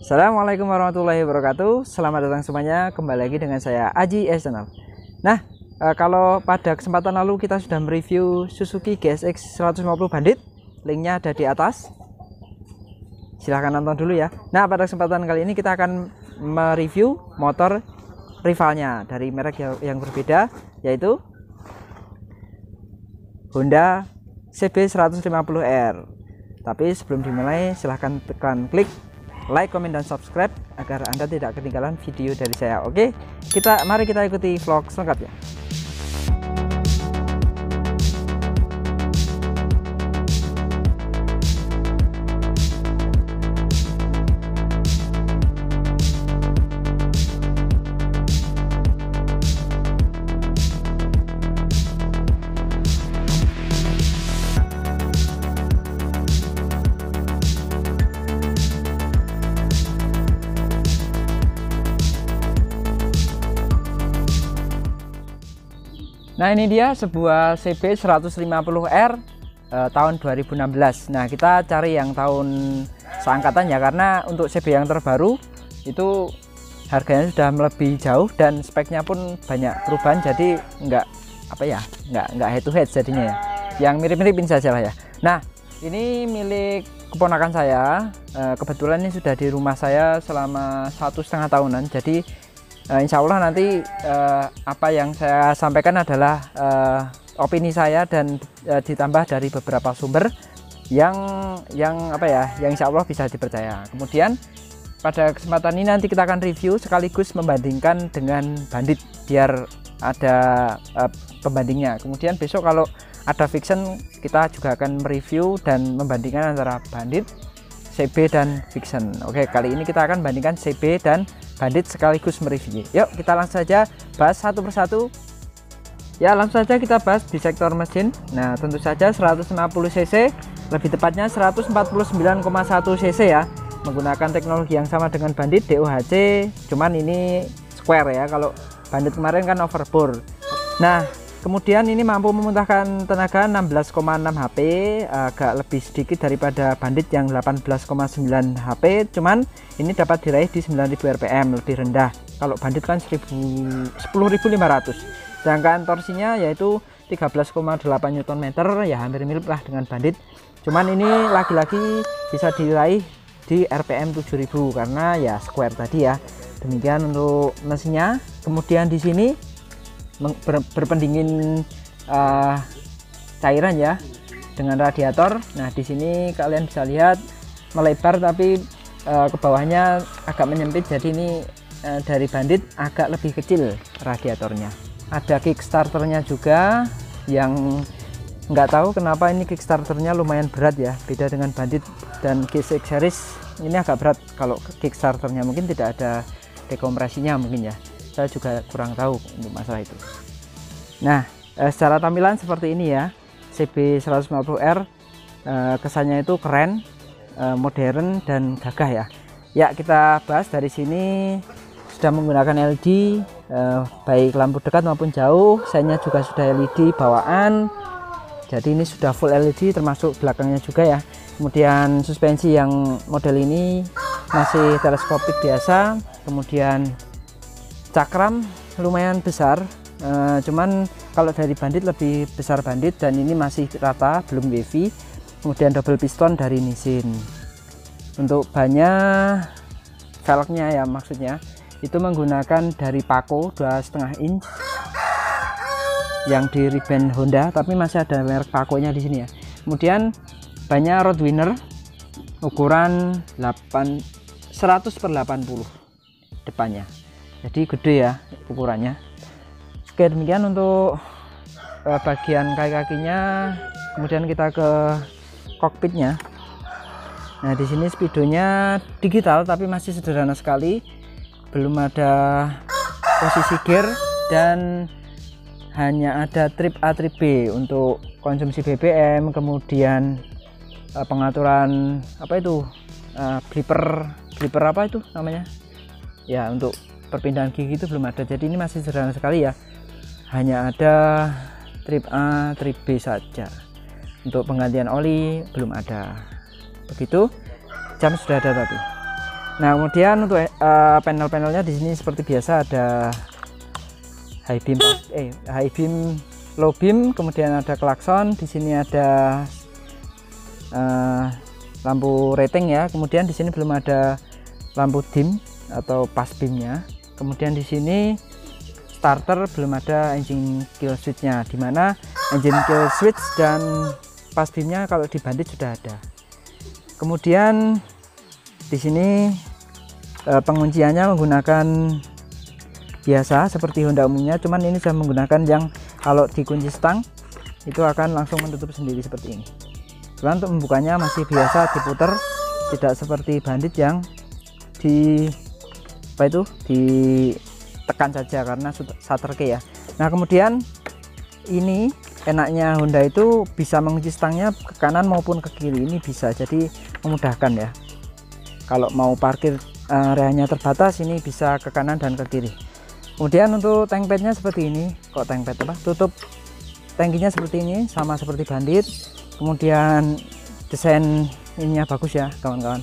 Assalamualaikum warahmatullahi wabarakatuh. Selamat datang semuanya, kembali lagi dengan saya Aji Channel. Nah, kalau pada kesempatan lalu kita sudah mereview Suzuki GSX 150 Bandit, linknya ada di atas. Silahkan nonton dulu ya. Nah, pada kesempatan kali ini kita akan mereview motor rivalnya dari merek yang berbeda, yaitu Honda CB 150R. Tapi sebelum dimulai, silahkan tekan klik like, komen, dan subscribe agar Anda tidak ketinggalan video dari saya. Oke, mari kita ikuti vlog selengkapnya. Nah, ini dia sebuah CB 150R tahun 2016. Nah, kita cari yang tahun seangkatan ya, karena untuk CB yang terbaru itu harganya sudah melebihi jauh dan speknya pun banyak perubahan, jadi nggak head to head jadinya ya, yang mirip-miripin saja lah ya. Nah, ini milik keponakan saya, kebetulan ini sudah di rumah saya selama 1,5 tahunan, jadi insya Allah nanti apa yang saya sampaikan adalah opini saya dan ditambah dari beberapa sumber yang insya Allah bisa dipercaya. Kemudian pada kesempatan ini nanti kita akan review sekaligus membandingkan dengan Bandit biar ada pembandingnya. Kemudian besok kalau ada Vixen kita juga akan mereview dan membandingkan antara Bandit, CB, dan Vixen. Oke, kali ini kita akan bandingkan CB dan Bandit sekaligus mereview. Yuk kita langsung saja bahas satu persatu. Ya, langsung saja kita bahas di sektor mesin. Nah, tentu saja 150 cc, lebih tepatnya 149,1 cc ya, menggunakan teknologi yang sama dengan Bandit, DOHC, cuman ini square ya, kalau Bandit kemarin kan overbore. Nah, kemudian ini mampu memuntahkan tenaga 16,6 HP, agak lebih sedikit daripada Bandit yang 18,9 HP, cuman ini dapat diraih di 9000 rpm, lebih rendah. Kalau Bandit kan 10.500. Sedangkan torsinya yaitu 13,8 Nm, ya hampir mirip lah dengan Bandit. Cuman ini lagi-lagi bisa diraih di RPM 7000 karena ya square tadi ya. Demikian untuk mesinnya. Kemudian di sini berpendingin cairan ya dengan radiator. Nah, di sini kalian bisa lihat melebar tapi ke bawahnya agak menyempit, jadi ini dari Bandit agak lebih kecil radiatornya. Ada kickstarternya juga, yang nggak tahu kenapa ini kickstarternya lumayan berat ya, beda dengan Bandit dan GSX series ini agak berat. Kalau kickstarternya mungkin tidak ada dekompresinya mungkin ya, saya juga kurang tahu untuk masalah itu. Nah, secara tampilan seperti ini ya, CB 150R, kesannya itu keren, modern, dan gagah ya. Ya, kita bahas dari sini. Sudah menggunakan LED, baik lampu dekat maupun jauh. Seinnya juga sudah LED bawaan, jadi ini sudah full LED termasuk belakangnya juga ya. Kemudian suspensi yang model ini masih teleskopik biasa. Kemudian cakram lumayan besar, cuman kalau dari Bandit lebih besar Bandit, dan ini masih rata, belum wavy. Kemudian double piston dari Nissin. Untuk bannya, velgnya ya, maksudnya itu menggunakan dari Paco 2,5 inch yang di ribbon Honda, tapi masih ada merek Paco nya di sini ya. Kemudian bannya Roadwinner ukuran 100/80 depannya, jadi gede ya ukurannya. Oke, demikian untuk bagian kaki-kakinya. Kemudian kita ke kokpitnya. Nah, di sini speedonya digital tapi masih sederhana sekali, belum ada posisi gear, dan hanya ada trip A trip B untuk konsumsi BBM. Kemudian pengaturan apa itu, blipper apa itu namanya ya, untuk perpindahan gigi itu belum ada, jadi ini masih sederhana sekali ya, hanya ada trip A trip B saja. Untuk penggantian oli belum ada. Begitu, jam sudah ada tadi. Nah, kemudian untuk panel-panelnya di sini seperti biasa ada high beam, low beam, kemudian ada klakson. Di sini ada lampu rating ya. Kemudian di sini belum ada lampu dim atau pass beamnya. Kemudian di sini starter belum ada engine kill switch-nya, dimana engine kill switch dan pass beamnya kalau di Bandit sudah ada. Kemudian di sini pengunciannya menggunakan biasa seperti Honda umumnya, cuman ini saya menggunakan yang kalau dikunci stang itu akan langsung menutup sendiri seperti ini. Cuman untuk membukanya masih biasa diputer, tidak seperti Bandit yang ditekan saja karena shutter key ya. Nah, kemudian ini enaknya Honda itu bisa mengunci stangnya ke kanan maupun ke kiri, ini bisa, jadi memudahkan ya. Kalau mau parkir areanya terbatas, ini bisa ke kanan dan ke kiri. Kemudian untuk tank padnya seperti ini, kok tank pad apa, tutup tangkinya seperti ini, sama seperti Bandit. Kemudian desain ininya bagus ya kawan-kawan,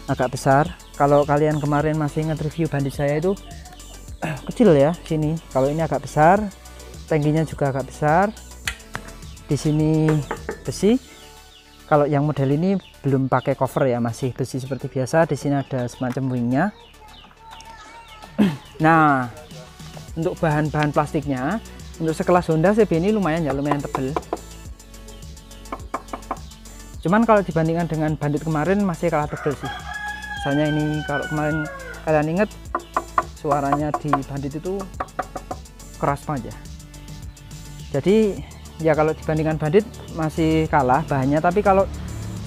agak besar. Kalau kalian kemarin masih ingat review Bandit saya itu kecil ya sini, kalau ini agak besar, tangkinya juga agak besar. Di sini besi, kalau yang model ini belum pakai cover ya, masih besi seperti biasa. Di sini ada semacam wingnya. Nah, untuk bahan-bahan plastiknya, untuk sekelas Honda CB ini lumayan tebal. Cuman kalau dibandingkan dengan Bandit kemarin masih kalah tebal sih. Misalnya ini, kalau kemarin kalian ingat, suaranya di Bandit itu keras banget ya. Jadi ya kalau dibandingkan Bandit masih kalah bahannya, tapi kalau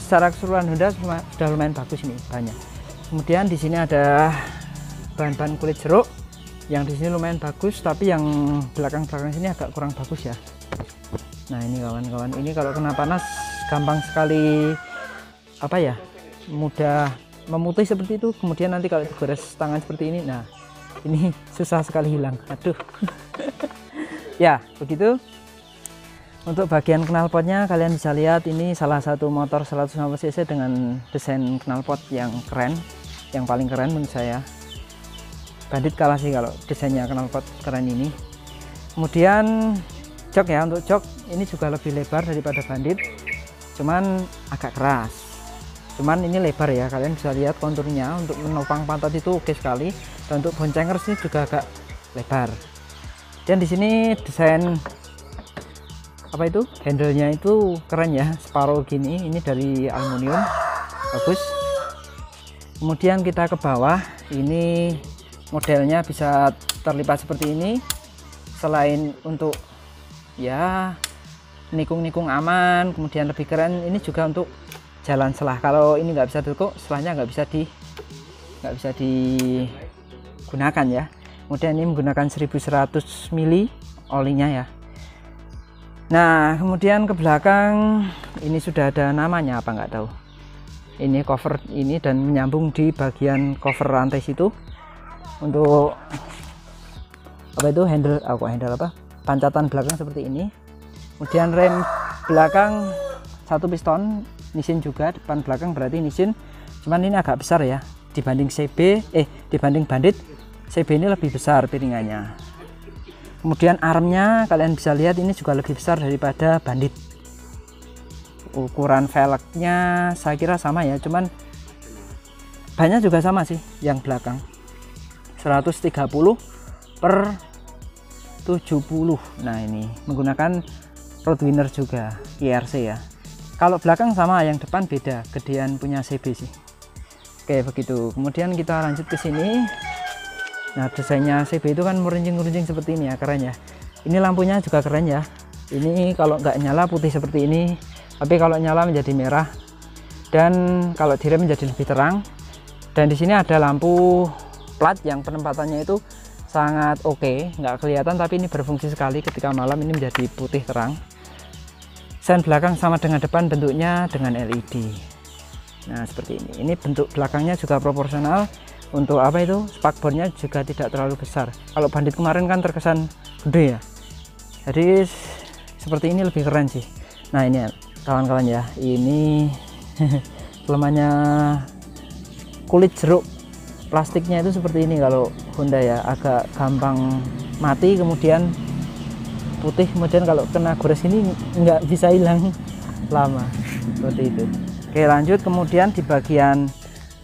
secara keseluruhan Honda sudah lumayan bagus ini bahannya. Kemudian di sini ada bahan-bahan kulit jeruk yang di sini lumayan bagus, tapi yang belakang-belakang sini agak kurang bagus ya. Nah, ini kawan-kawan, ini kalau kena panas gampang sekali mudah memutih seperti itu. Kemudian nanti kalau digores tangan seperti ini, nah ini susah sekali hilang, aduh. Ya begitu. Untuk bagian knalpotnya kalian bisa lihat, ini salah satu motor 150 cc dengan desain knalpot yang keren, yang paling keren menurut saya. Bandit kalah sih kalau desainnya knalpot keren ini. Kemudian jok ya, untuk jok ini juga lebih lebar daripada Bandit, cuman agak keras. Cuman ini lebar ya, kalian bisa lihat konturnya, untuk menopang pantat itu oke sekali. Dan untuk boncengers ini juga agak lebar. Dan di sini desain handle-nya itu keren ya, separuh gini, ini dari aluminium, bagus. Kemudian kita ke bawah, ini modelnya bisa terlipat seperti ini. Selain untuk ya nikung-nikung aman, kemudian lebih keren, ini juga untuk jalan selah. Kalau ini nggak bisa ditekuk, selahnya nggak bisa digunakan ya. Kemudian ini menggunakan 1100 mili olinya ya. Nah, kemudian ke belakang ini sudah ada namanya apa nggak tahu. Ini cover ini dan menyambung di bagian cover rantai situ. Untuk handle pancatan belakang seperti ini. Kemudian rem belakang satu piston, Nissin juga, depan belakang berarti Nissin. Cuman ini agak besar ya dibanding dibanding Bandit. CB ini lebih besar piringannya. Kemudian armnya kalian bisa lihat ini juga lebih besar daripada Bandit. Ukuran velgnya saya kira sama ya, cuman bannya juga sama sih. Yang belakang 130/70. Nah, ini menggunakan Roadwinner juga, IRC ya. Kalau belakang sama, yang depan beda, gedean punya CB sih. Oke, begitu. Kemudian kita lanjut ke sini. Nah, desainnya CB itu kan merincing-rincing seperti ini ya, keren ya. Ini lampunya juga keren ya. Ini kalau nggak nyala putih seperti ini, tapi kalau nyala menjadi merah. Dan kalau direm menjadi lebih terang. Dan di sini ada lampu plat yang penempatannya itu sangat oke, nggak kelihatan, tapi ini berfungsi sekali ketika malam, ini menjadi putih terang. Sen belakang sama dengan depan, bentuknya dengan LED. Nah, seperti ini. Ini bentuk belakangnya juga proporsional. Untuk spakbornya juga tidak terlalu besar. Kalau Bandit kemarin kan terkesan gede ya, jadi seperti ini lebih keren sih. Nah, ini kawan-kawan ya, ini kelemahannya kulit jeruk plastiknya itu seperti ini kalau Honda ya, agak gampang mati, kemudian putih, kemudian kalau kena gores ini nggak bisa hilang lama, seperti itu. Oke, lanjut. Kemudian di bagian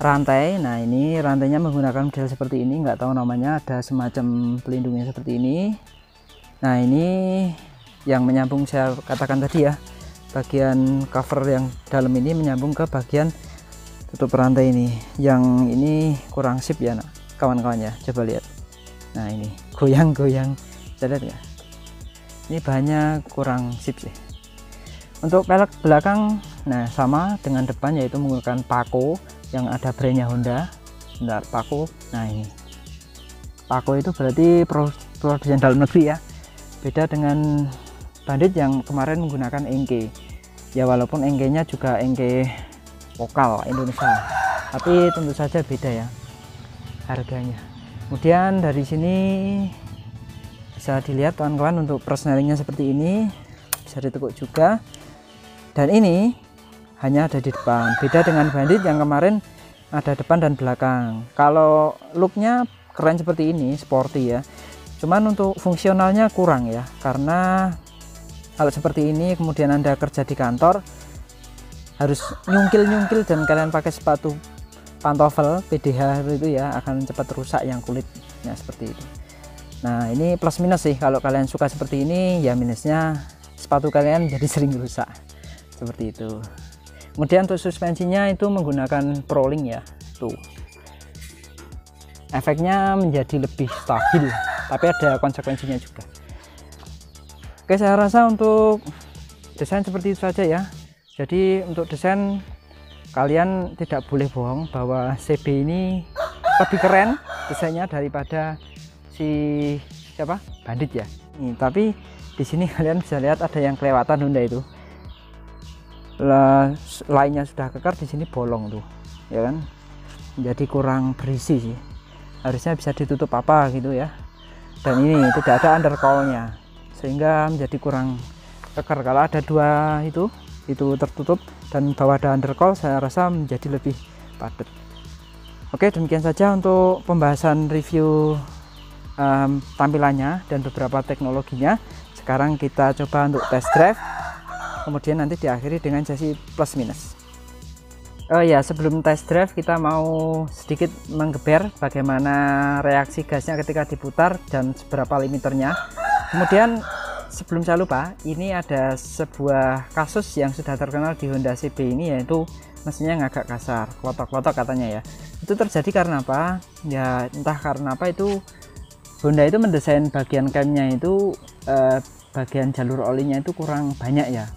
rantai, nah ini rantainya menggunakan model seperti ini, nggak tahu namanya, ada semacam pelindungnya seperti ini. Nah ini yang menyambung, saya katakan tadi ya, bagian cover yang dalam ini menyambung ke bagian tutup rantai ini. Yang ini kurang sip ya kawan-kawan ya, coba lihat. Nah ini goyang-goyang, bisa lihat ya, ini bahannya kurang sip sih. Untuk pelek belakang, nah sama dengan depan, yaitu menggunakan Paco yang ada brandnya Honda. Bentar, Paco. Nah ini Paco itu berarti produsen dalam negeri ya, beda dengan Bandit yang kemarin menggunakan engke ya, walaupun engkenya juga engke lokal Indonesia, tapi tentu saja beda ya harganya. Kemudian dari sini bisa dilihat kawan-kawan, untuk persnelingnya seperti ini, bisa ditekuk juga, dan ini hanya ada di depan, beda dengan Bandit yang kemarin ada depan dan belakang. Kalau looknya keren seperti ini, sporty ya, cuman untuk fungsionalnya kurang ya, karena kalau seperti ini kemudian Anda kerja di kantor harus nyungkil-nyungkil, dan kalian pakai sepatu pantofel PDH itu ya, akan cepat rusak yang kulitnya seperti itu. Nah ini plus minus sih, kalau kalian suka seperti ini ya, minusnya sepatu kalian jadi sering rusak seperti itu. Kemudian untuk suspensinya itu menggunakan Prolink ya, tuh efeknya menjadi lebih stabil, tapi ada konsekuensinya juga. Oke, saya rasa untuk desain seperti itu saja ya. Jadi untuk desain kalian tidak boleh bohong bahwa CB ini lebih keren desainnya daripada si siapa, Bandit ya. Nih, tapi di sini kalian bisa lihat ada yang kelewatan Honda itu. Lainnya sudah kekar, di sini bolong tuh, ya kan? Jadi kurang berisi sih. Harusnya bisa ditutup apa gitu ya. Dan ini tidak ada undercowl-nya, sehingga menjadi kurang kekar. Kalau ada dua itu tertutup dan bawah ada undercowl, saya rasa menjadi lebih padat. Oke, demikian saja untuk pembahasan review tampilannya dan beberapa teknologinya. Sekarang kita coba untuk test drive, kemudian nanti diakhiri dengan sesi plus minus. Oh ya, sebelum test drive kita mau sedikit menggeber bagaimana reaksi gasnya ketika diputar dan seberapa limiternya. Kemudian sebelum saya lupa, ini ada sebuah kasus yang sudah terkenal di Honda CB ini, yaitu mesinnya yang agak kasar, klotok-klotok katanya ya. Itu terjadi karena apa? Ya entah karena apa, itu Honda itu mendesain bagian camnya itu bagian jalur olinya itu kurang banyak ya.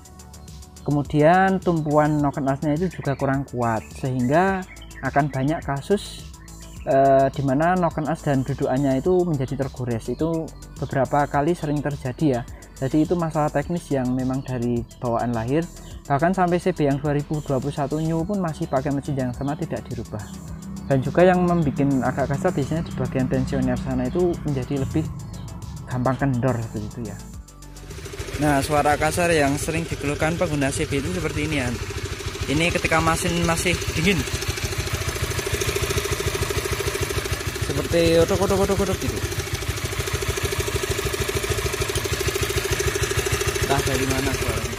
Kemudian tumpuan noken asnya itu juga kurang kuat, sehingga akan banyak kasus dimana noken as dan dudukannya itu menjadi tergores. Itu beberapa kali sering terjadi ya. Jadi itu masalah teknis yang memang dari bawaan lahir. Bahkan sampai CB yang 2021 new pun masih pakai mesin yang sama, tidak dirubah. Dan juga yang membuat agak kasar biasanya di bagian tensioner sana itu menjadi lebih gampang kendor begitu ya. Nah, suara kasar yang sering dikeluhkan pengguna CB itu seperti ini ya. Ini ketika mesin masih dingin, seperti odok-odok gitu. Entah dari mana suaranya.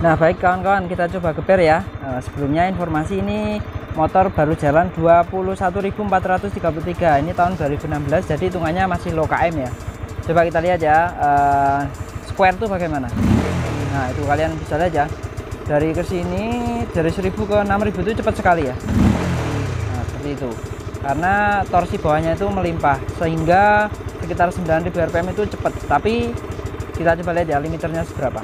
Nah baik kawan-kawan, kita coba geber ya. Sebelumnya informasi ini motor baru jalan 21.433, ini tahun 2016, jadi hitungannya masih low KM ya. Coba kita lihat ya, square tuh bagaimana. Nah itu kalian bisa lihat ya, dari ke sini dari 1000 ke 6000 itu cepat sekali ya. Nah seperti itu, karena torsi bawahnya itu melimpah, sehingga sekitar 9000 rpm itu cepat. Tapi kita coba lihat ya limiternya seberapa.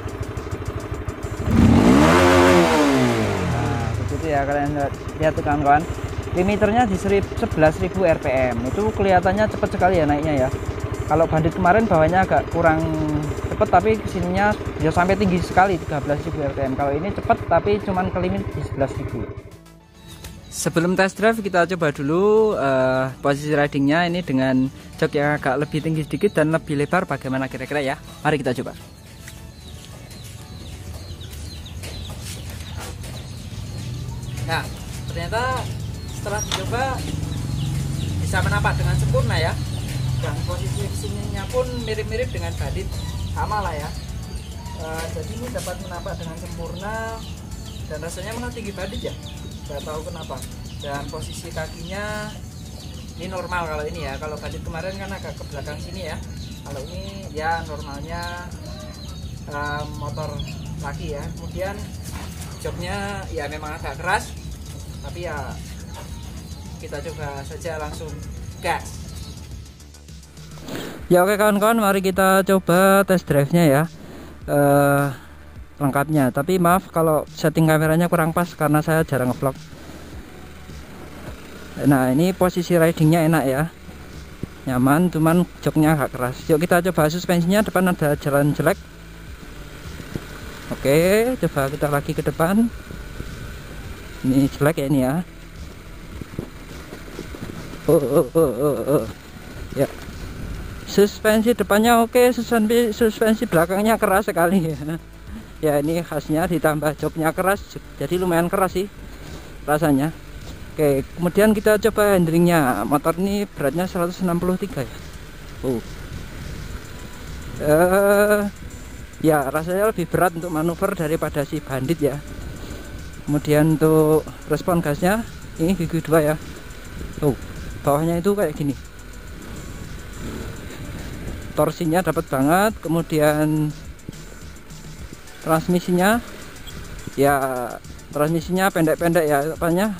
Ya kalian lihat tuh kawan-kawan, limiternya di 11.000 rpm, itu kelihatannya cepat sekali ya naiknya ya. Kalau Bandit kemarin bawahnya agak kurang cepat, tapi kesininya bisa sampai tinggi sekali 13.000 rpm. Kalau ini cepat tapi cuman ke limit di 11.000. sebelum test drive kita coba dulu posisi ridingnya ini dengan jok yang agak lebih tinggi sedikit dan lebih lebar, bagaimana kira-kira ya. Mari kita coba. Nah, ternyata setelah dicoba bisa menapak dengan sempurna ya, dan posisi sininya pun mirip-mirip dengan Bandit, sama lah ya. Jadi ini dapat menapak dengan sempurna dan rasanya malah tinggi Bandit ya, nggak tahu kenapa. Dan posisi kakinya ini normal kalau ini ya, kalau Bandit kemarin kan agak ke belakang sini ya, kalau ini ya normalnya motor laki ya. Kemudian joknya ya memang agak keras, tapi ya kita coba saja langsung gas. Ya oke kawan-kawan, mari kita coba test drive nya ya, lengkapnya. Tapi maaf kalau setting kameranya kurang pas karena saya jarang ngevlog. Nah ini posisi ridingnya enak ya, nyaman, cuman joknya agak keras. Yuk kita coba suspensinya. Depan ada jalan jelek. Oke, coba kita lagi ke depan. Ini jelek ya ini ya. Ya, suspensi depannya oke, suspensi belakangnya keras sekali ya. Ya ini khasnya, ditambah joknya keras, jadi lumayan keras sih rasanya. Oke, kemudian kita coba handlingnya. Motor ini beratnya 163 ya. Ya rasanya lebih berat untuk manuver daripada si Bandit ya. Kemudian untuk respon gasnya ini gigi 2 ya. Bawahnya itu kayak gini, torsinya dapat banget. Kemudian transmisinya ya, transmisinya pendek-pendek ya, apanya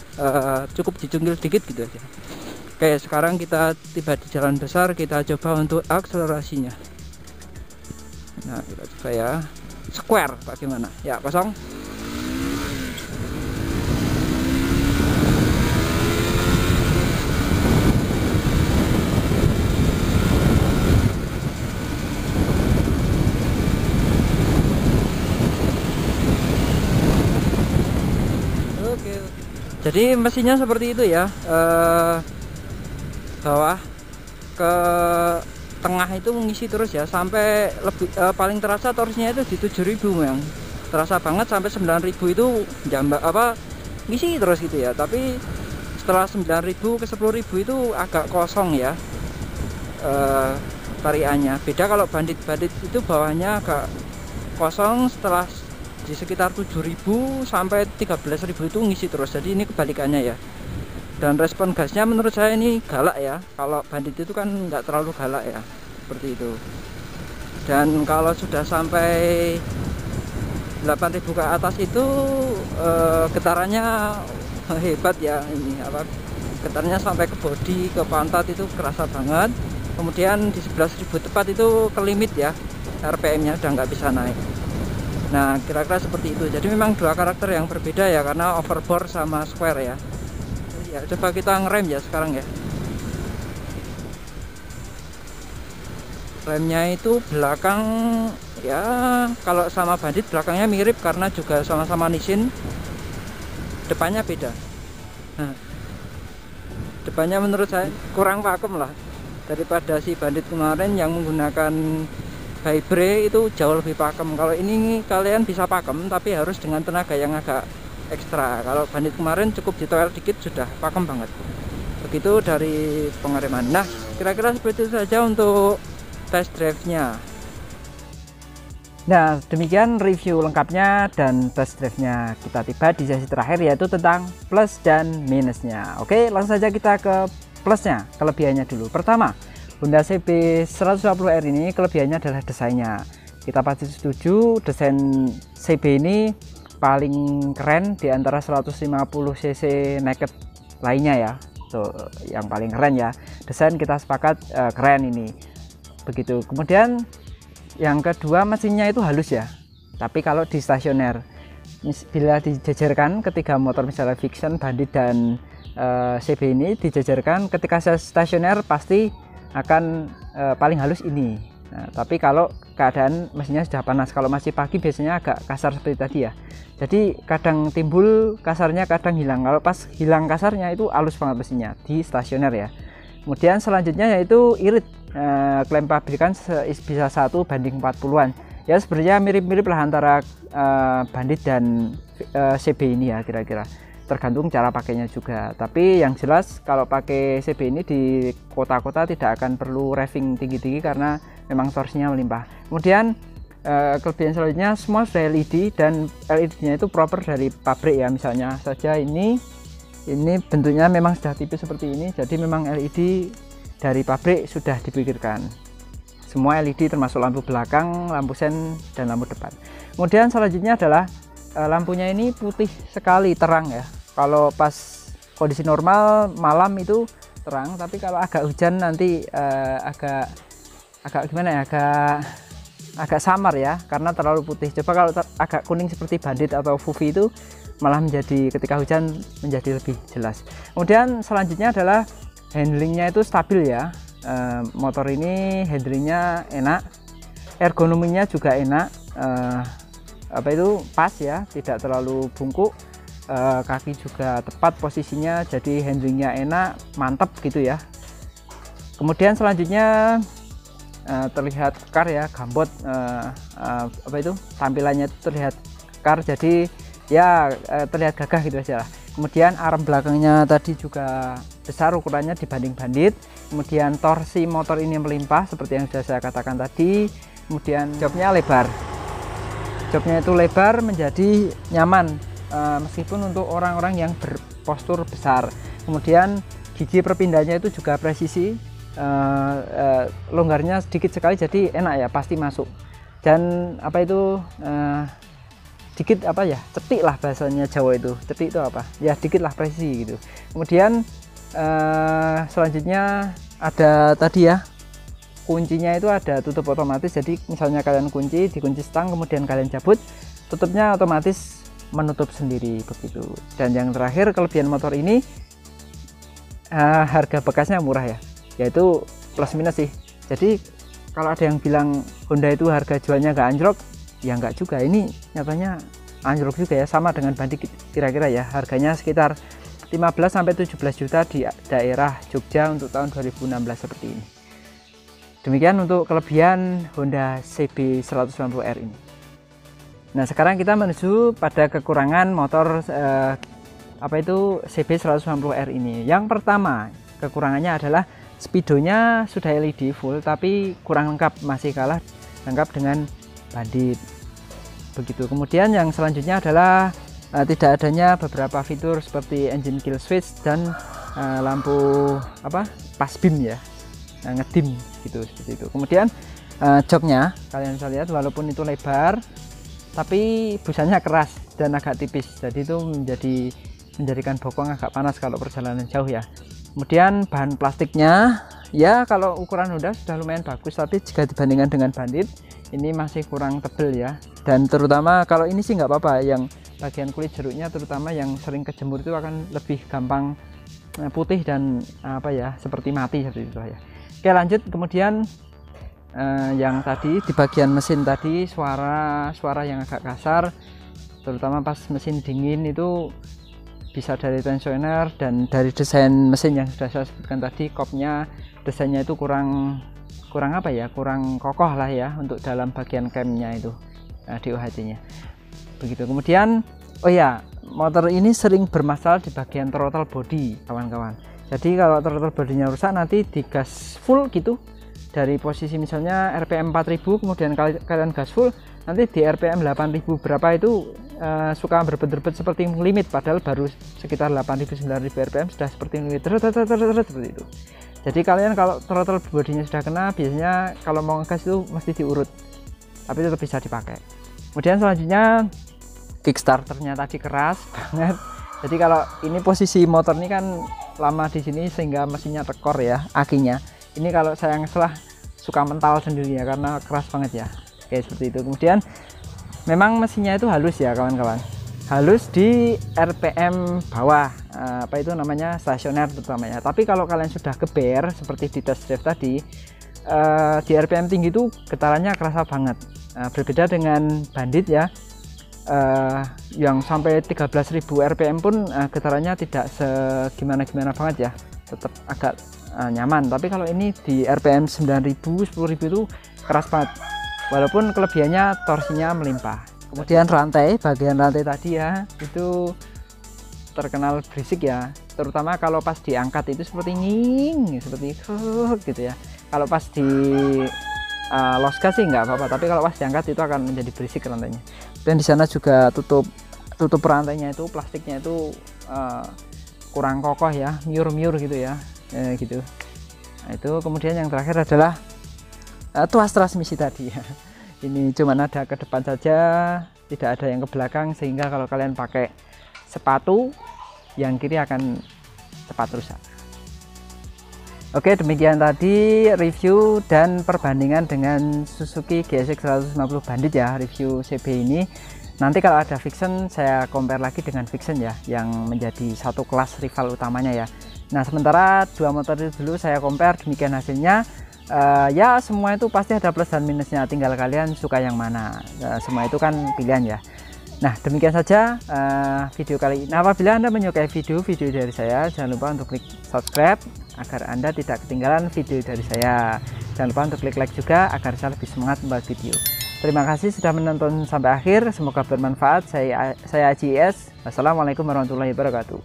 cukup dicungkil sedikit gitu aja. Oke, sekarang kita tiba di jalan besar, kita coba untuk akselerasinya. Nah kita coba ya, square bagaimana ya, kosong. Jadi mesinnya seperti itu ya, bawah ke tengah itu mengisi terus ya, sampai lebih paling terasa torsinya itu di 7000 yang terasa banget, sampai 9000 itu jambak apa ngisi terus gitu ya. Tapi setelah 9000 ke 10000 itu agak kosong ya, tariannya beda. Kalau bandit itu bawahnya agak kosong, setelah di sekitar 7000 sampai 13000 itu ngisi terus. Jadi ini kebalikannya ya. Dan respon gasnya menurut saya ini galak ya. Kalau bandit itu kan nggak terlalu galak ya, seperti itu. Dan kalau sudah sampai 8000 ke atas itu getarannya hebat ya. Ini apa, getarannya sampai ke bodi, ke pantat itu kerasa banget. Kemudian di 11.000 tepat itu ke limit ya, RPM nya udah nggak bisa naik. Nah kira-kira seperti itu. Jadi memang dua karakter yang berbeda ya, karena overbore sama square ya. Ya coba kita ngerem ya sekarang ya. Remnya itu belakang ya, kalau sama bandit belakangnya mirip karena juga sama-sama Nissin. Depannya beda. Nah, depannya menurut saya kurang pakem lah daripada si bandit kemarin yang menggunakan Hybre, itu jauh lebih pakem. Kalau ini kalian bisa pakem tapi harus dengan tenaga yang agak ekstra. Kalau bandit kemarin cukup ditoel dikit sudah pakem banget. Begitu dari pengereman. Nah kira-kira seperti itu saja untuk test drive-nya. Nah demikian review lengkapnya dan test drive-nya. Kita tiba di sesi terakhir, yaitu tentang plus dan minusnya. Oke, langsung saja kita ke plusnya, kelebihannya dulu. Pertama, Honda CB 150R ini kelebihannya adalah desainnya. Kita pasti setuju, desain CB ini paling keren di antara 150cc naked lainnya ya. Tuh, yang paling keren ya. Desain kita sepakat keren ini. Begitu. Kemudian yang kedua, mesinnya itu halus ya. Tapi kalau di stasioner, bila dijajarkan ketiga motor misalnya Vixen, Bandit dan CB ini dijajarkan, ketika saya stasioner pasti akan paling halus ini. Nah, tapi kalau keadaan mesinnya sudah panas. Kalau masih pagi biasanya agak kasar seperti tadi ya. Jadi kadang timbul kasarnya, kadang hilang. Kalau pas hilang kasarnya itu halus banget mesinnya di stasioner ya. Kemudian selanjutnya yaitu irit. Klaim pabrikan bisa 1:40-an. Ya sebenarnya mirip-mirip lah antara Bandit dan CB ini ya kira-kira. Tergantung cara pakainya juga, tapi yang jelas kalau pakai CB ini di kota-kota tidak akan perlu revving tinggi-tinggi karena memang torsinya melimpah. Kemudian kelebihan selanjutnya semua sudah LED dan LED-nya itu proper dari pabrik ya. Misalnya saja ini bentuknya memang sudah tipis seperti ini, jadi memang LED dari pabrik sudah dipikirkan. Semua LED termasuk lampu belakang, lampu sen, dan lampu depan. Kemudian selanjutnya adalah lampunya ini putih sekali, terang ya. Kalau pas kondisi normal malam itu terang, tapi kalau agak hujan nanti agak gimana ya, agak samar ya karena terlalu putih. Coba kalau agak kuning seperti Bandit atau Fuvi itu malah menjadi ketika hujan menjadi lebih jelas. Kemudian selanjutnya adalah handlingnya itu stabil ya. Motor ini handlingnya enak, ergonominya juga enak, pas ya, tidak terlalu bungkuk. Kaki juga tepat posisinya, jadi handlingnya enak, mantap gitu ya. Kemudian selanjutnya terlihat kar ya, gambot, tampilannya itu terlihat kar, jadi ya terlihat gagah gitu aja lah. Kemudian arm belakangnya tadi juga besar ukurannya dibanding Bandit. Kemudian torsi motor ini melimpah seperti yang sudah saya katakan tadi. Kemudian joknya lebar, joknya itu lebar menjadi nyaman. Meskipun untuk orang-orang yang berpostur besar. Kemudian gigi perpindahnya itu juga presisi, longgarnya sedikit sekali, jadi enak ya, pasti masuk. Dan dikit cetik lah bahasanya Jawa itu. Cetik itu apa ya, dikit lah, presisi gitu. Kemudian selanjutnya ada tadi ya, kuncinya itu ada tutup otomatis, jadi misalnya kalian dikunci stang, kemudian kalian cabut, tutupnya otomatis menutup sendiri begitu. Dan yang terakhir, kelebihan motor ini harga bekasnya murah ya, yaitu plus minus sih. Jadi kalau ada yang bilang Honda itu harga jualnya nggak anjlok, ya nggak juga, ini nyatanya anjlok juga ya, sama dengan Bandit kira-kira ya. Harganya sekitar 15-17 juta di daerah Jogja untuk tahun 2016 seperti ini. Demikian untuk kelebihan Honda CB 190R ini. Nah, sekarang kita menuju pada kekurangan motor CB 190R ini. Yang pertama, kekurangannya adalah speedonya sudah LED full tapi kurang lengkap, masih kalah lengkap dengan Bandit. Begitu. Kemudian yang selanjutnya adalah tidak adanya beberapa fitur seperti engine kill switch dan lampu pass beam ya, ngedim gitu, seperti itu. Kemudian joknya kalian bisa lihat, walaupun itu lebar tapi busanya keras dan agak tipis, jadi itu menjadikan bokong agak panas kalau perjalanan jauh ya. Kemudian bahan plastiknya ya, kalau ukuran Honda sudah lumayan bagus, tapi jika dibandingkan dengan Bandit ini masih kurang tebel ya. Dan terutama kalau ini sih nggak apa-apa, yang bagian kulit jeruknya terutama yang sering kejemur itu akan lebih gampang putih dan seperti mati seperti itu ya. Oke, lanjut. Kemudian yang tadi di bagian mesin tadi, suara yang agak kasar, terutama pas mesin dingin itu bisa dari tensioner dan dari desain mesin yang sudah saya sebutkan tadi. Kopnya desainnya itu kurang kokoh lah ya untuk dalam bagian camnya itu, DOHC nya begitu. Kemudian motor ini sering bermasalah di bagian throttle body kawan-kawan. Jadi kalau throttle bodinya rusak, nanti digas full gitu dari posisi misalnya RPM 4000, kemudian kalian gas full, nanti di RPM 8000 berapa itu suka berbet-berbet seperti limit, padahal baru sekitar 8000-9000 RPM sudah seperti limit, seperti itu. Jadi kalian kalau throttle bodinya sudah kena, biasanya kalau mau ngegas itu mesti diurut, tapi tetap bisa dipakai. Kemudian selanjutnya kickstarternya tadi keras banget. Jadi kalau ini posisi motor ini kan lama di sini sehingga mesinnya tekor ya, akinya. Ini kalau saya ngeselah suka mental sendiri ya, karena keras banget ya, kayak seperti itu. Kemudian memang mesinnya itu halus ya kawan-kawan, halus di RPM bawah, stasioner terutamanya. Tapi kalau kalian sudah geber seperti di test drive tadi, di RPM tinggi itu getarannya kerasa banget. Berbeda dengan Bandit ya, yang sampai 13.000 RPM pun getarannya tidak segimana-gimana banget ya, tetap agak nyaman. Tapi kalau ini di RPM 9.000 10.000 itu keras banget, walaupun kelebihannya torsinya melimpah. Kemudian bagian rantai tadi ya, itu terkenal berisik ya, terutama kalau pas diangkat itu seperti nging, seperti gitu ya. Kalau pas di los gas sih nggak apa-apa, tapi kalau pas diangkat itu akan menjadi berisik rantainya. Dan di sana juga tutup rantainya itu plastiknya itu kurang kokoh ya, miur gitu ya, gitu. Nah, itu kemudian yang terakhir adalah tuas transmisi tadi ya. Ini cuma ada ke depan saja, tidak ada yang ke belakang, sehingga kalau kalian pakai sepatu yang kiri akan cepat rusak. Oke, demikian tadi review dan perbandingan dengan Suzuki GSX 150 Bandit ya, review CB ini. Nanti kalau ada Vixen saya compare lagi dengan Vixen ya, yang menjadi satu kelas rival utamanya ya. Nah, sementara dua motor itu dulu saya compare, demikian hasilnya. Ya semua itu pasti ada plus dan minusnya, tinggal kalian suka yang mana. Semua itu kan pilihan ya. Nah, demikian saja video kali ini. Nah, apabila Anda menyukai video dari saya, jangan lupa untuk klik subscribe agar Anda tidak ketinggalan video dari saya. Jangan lupa untuk klik like juga agar saya lebih semangat membuat video. Terima kasih sudah menonton sampai akhir, semoga bermanfaat. Saya Aji IS. Wassalamualaikum warahmatullahi wabarakatuh.